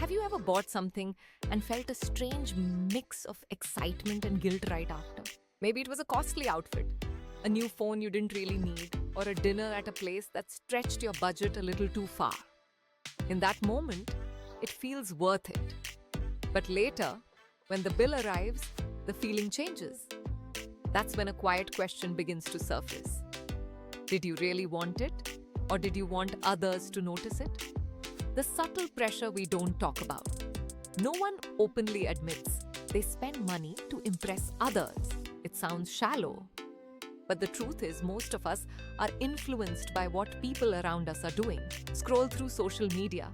Have you ever bought something and felt a strange mix of excitement and guilt right after? Maybe it was a costly outfit, a new phone you didn't really need, or a dinner at a place that stretched your budget a little too far. In that moment, it feels worth it. But later, when the bill arrives, the feeling changes. That's when a quiet question begins to surface. Did you really want it? Or did you want others to notice it? The subtle pressure we don't talk about. No one openly admits they spend money to impress others. It sounds shallow. But the truth is, most of us are influenced by what people around us are doing. Scroll through social media,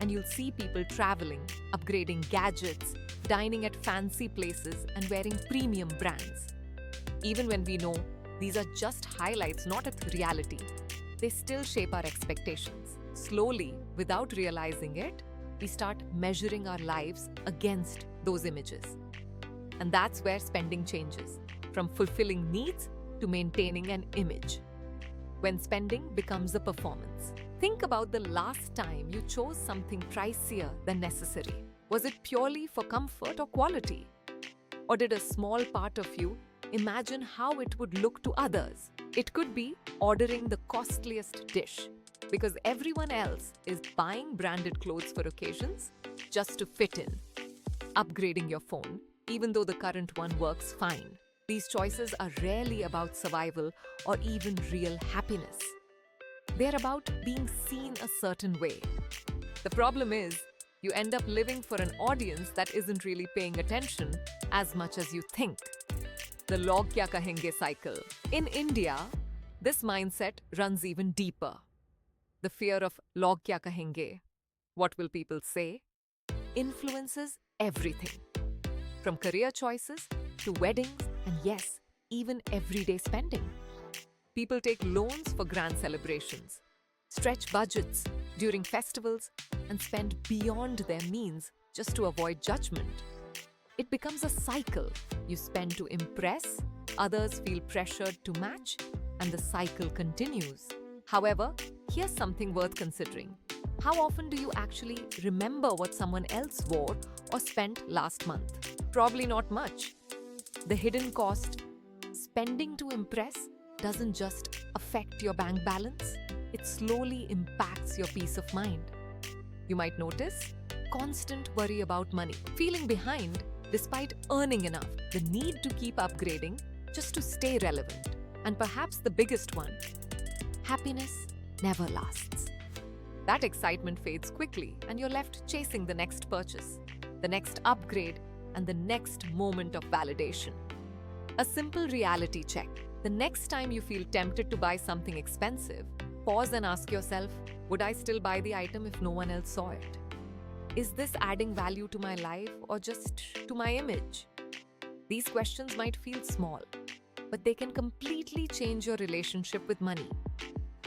and you'll see people traveling, upgrading gadgets, dining at fancy places, and wearing premium brands. Even when we know these are just highlights, not a reality, they still shape our expectations. Slowly, without realizing it, we start measuring our lives against those images. And that's where spending changes, from fulfilling needs to maintaining an image. When spending becomes a performance. Think about the last time you chose something pricier than necessary. Was it purely for comfort or quality? Or did a small part of you imagine how it would look to others? It could be ordering the costliest dish because everyone else is buying branded clothes for occasions just to fit in. Upgrading your phone, even though the current one works fine. These choices are rarely about survival or even real happiness. They're about being seen a certain way. The problem is, you end up living for an audience that isn't really paying attention as much as you think. The log kya kahenge cycle. In India, this mindset runs even deeper. The fear of log kya kahenge, what will people say, influences everything. From career choices to weddings and yes, even everyday spending. People take loans for grand celebrations, stretch budgets during festivals, and spend beyond their means just to avoid judgment. It becomes a cycle. You spend to impress, others feel pressured to match, and the cycle continues. However, here's something worth considering. How often do you actually remember what someone else wore or spent last month? Probably not much. The hidden cost, spending to impress, doesn't just affect your bank balance, it slowly impacts your peace of mind. You might notice constant worry about money, feeling behind despite earning enough, the need to keep upgrading just to stay relevant, and perhaps the biggest one, happiness never lasts. That excitement fades quickly and you're left chasing the next purchase, the next upgrade, and the next moment of validation. A simple reality check. The next time you feel tempted to buy something expensive, pause and ask yourself, would I still buy the item if no one else saw it? Is this adding value to my life or just to my image? These questions might feel small, but they can completely change your relationship with money.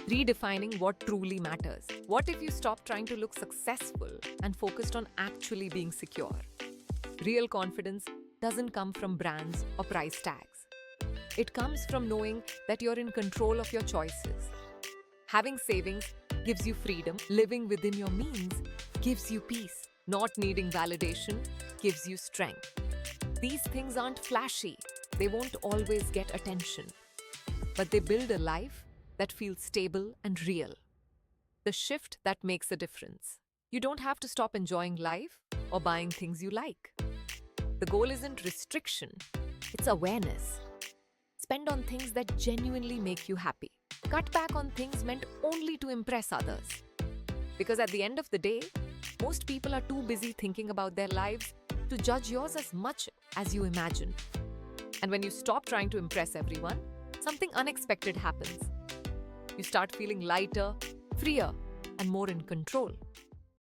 Redefining what truly matters. What if you stop trying to look successful and focused on actually being secure? Real confidence doesn't come from brands or price tags. It comes from knowing that you're in control of your choices. Having savings gives you freedom. Living within your means gives you peace. Not needing validation gives you strength. These things aren't flashy. They won't always get attention. But they build a life that feels stable and real. The shift that makes a difference. You don't have to stop enjoying life or buying things you like. The goal isn't restriction, it's awareness. Spend on things that genuinely make you happy. Cut back on things meant only to impress others. Because at the end of the day, most people are too busy thinking about their lives to judge yours as much as you imagine. And when you stop trying to impress everyone, something unexpected happens. You start feeling lighter, freer, and more in control.